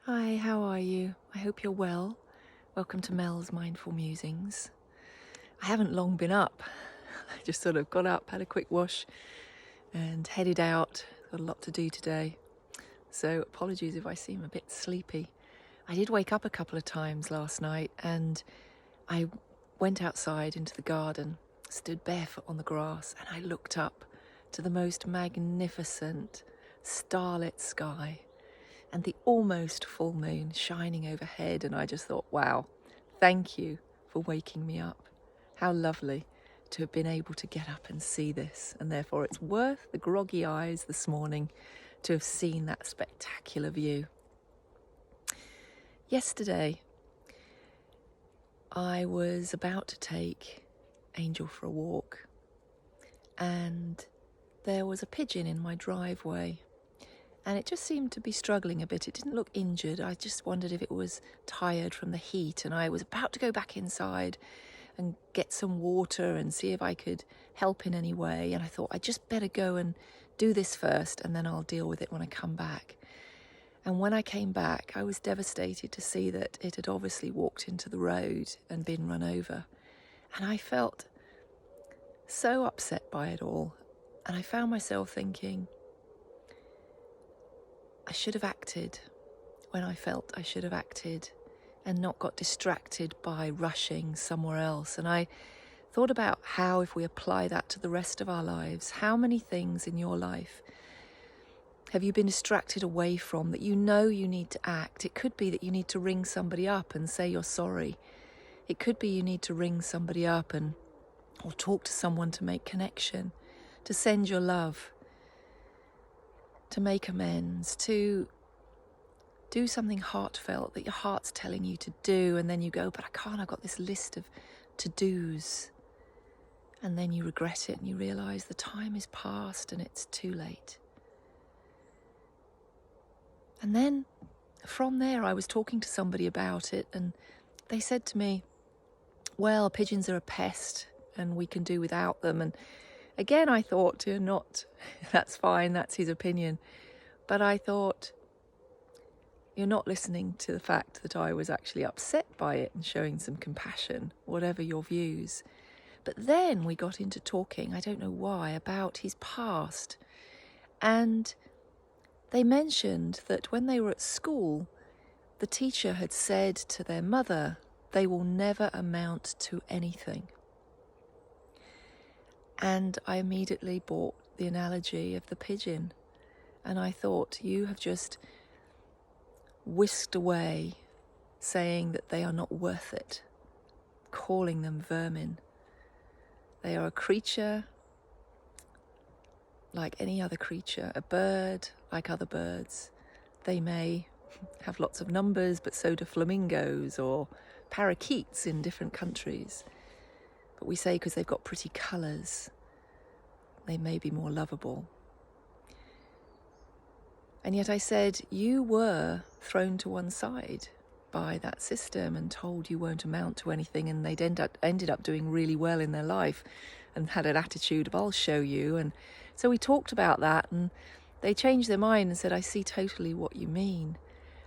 Hi, how are you? I hope you're well. Welcome to Mel's Mindful Musings. I haven't long been up. I just sort of got up, had a quick wash, and headed out. Got a lot to do today. So apologies if I seem a bit sleepy. I did wake up a couple of times last night and I went outside into the garden, stood barefoot on the grass, and I looked up to the most magnificent starlit sky and the almost full moon shining overhead, and I just thought, wow, thank you for waking me up. How lovely to have been able to get up and see this, and therefore it's worth the groggy eyes this morning to have seen that spectacular view. Yesterday, I was about to take Angel for a walk, and there was a pigeon in my driveway. And it just seemed to be struggling a bit. It didn't look injured. I just wondered if it was tired from the heat. And I was about to go back inside and get some water and see if I could help in any way. And I thought I'd just better go and do this first, and then I'll deal with it when I come back. And when I came back, I was devastated to see that it had obviously walked into the road and been run over. And I felt so upset by it all. And I found myself thinking, I should have acted when I felt I should have acted and not got distracted by rushing somewhere else. And I thought about how, if we apply that to the rest of our lives, how many things in your life have you been distracted away from that you know you need to act? It could be that you need to ring somebody up and say you're sorry. It could be you need to ring somebody up or talk to someone to make connection, to send your love, to make amends, to do something heartfelt that your heart's telling you to do, and then you go, but I can't, I've got this list of to-dos. And then you regret it and you realise the time is past and it's too late. And then from there I was talking to somebody about it, and they said to me, well, pigeons are a pest and we can do without them. And again, I thought, you're not, that's fine, that's his opinion. But I thought, you're not listening to the fact that I was actually upset by it and showing some compassion, whatever your views. But then we got into talking, I don't know why, about his past. And they mentioned that when they were at school, the teacher had said to their mother, they will never amount to anything. And I immediately bought the analogy of the pigeon. And I thought, you have just whisked away saying that they are not worth it, calling them vermin. They are a creature like any other creature, a bird like other birds. They may have lots of numbers, but so do flamingos or parakeets in different countries. But we say because they've got pretty colours, they may be more lovable. And yet I said, you were thrown to one side by that system and told you won't amount to anything, and they'd ended up doing really well in their life and had an attitude of, I'll show you. And so we talked about that, and they changed their mind and said, I see totally what you mean.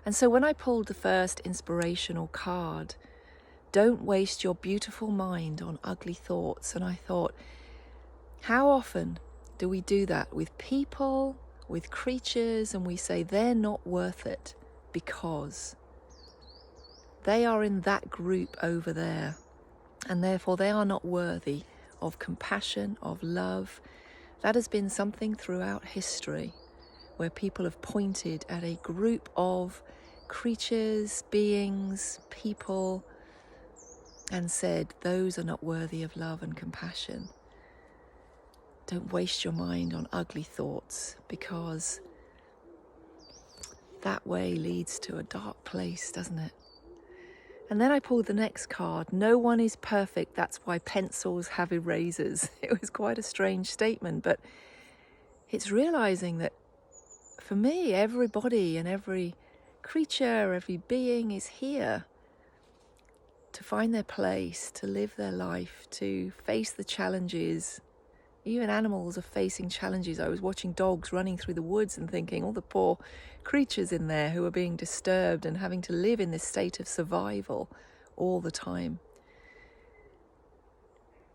And so when I pulled the first inspirational card, don't waste your beautiful mind on ugly thoughts, and I thought, how often do we do that with people, with creatures, and we say they're not worth it because they are in that group over there, and therefore they are not worthy of compassion, of love. That has been something throughout history where people have pointed at a group of creatures, beings, people, and said those are not worthy of love and compassion. Don't waste your mind on ugly thoughts, because that way leads to a dark place, doesn't it? And then I pulled the next card. No one is perfect, that's why pencils have erasers. It was quite a strange statement, but it's realizing that for me, everybody and every creature, every being is here to find their place, to live their life, to face the challenges Even animals are facing challenges. I was watching dogs running through the woods and thinking, all the poor creatures in there who are being disturbed and having to live in this state of survival all the time.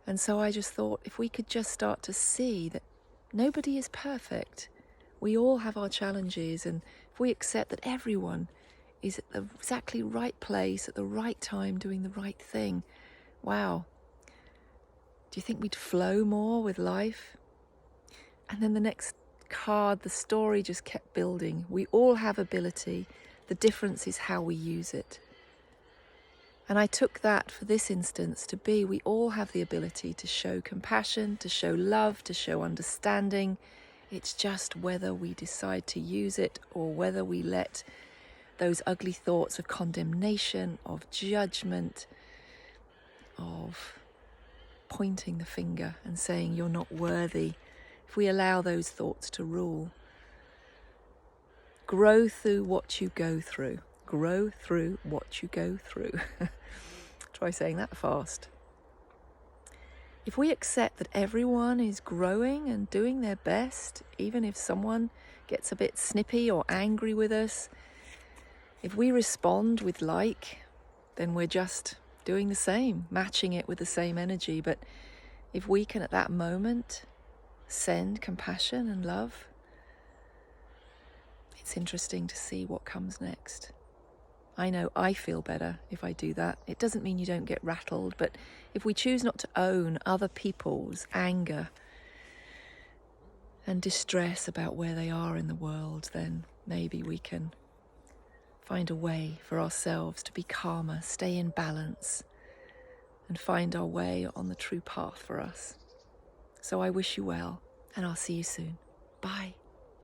And so I just thought, if we could just start to see that nobody is perfect. We all have our challenges, and if we accept that everyone is at the exactly right place at the right time doing the right thing, wow. Do you think we'd flow more with life? And then the next card, the story just kept building. We all have ability. The difference is how we use it. And I took that for this instance to be, we all have the ability to show compassion, to show love, to show understanding. It's just whether we decide to use it or whether we let those ugly thoughts of condemnation, of judgment, of pointing the finger and saying you're not worthy, if we allow those thoughts to rule. Grow through what you go through. Grow through what you go through. Try saying that fast. If we accept that everyone is growing and doing their best, even if someone gets a bit snippy or angry with us, if we respond with then we're just doing the same, matching it with the same energy. But if we can at that moment send compassion and love, it's interesting to see what comes next. I know I feel better if I do that. It doesn't mean you don't get rattled, but if we choose not to own other people's anger and distress about where they are in the world, then maybe we can find a way for ourselves to be calmer, stay in balance, and find our way on the true path for us. So I wish you well, and I'll see you soon. Bye.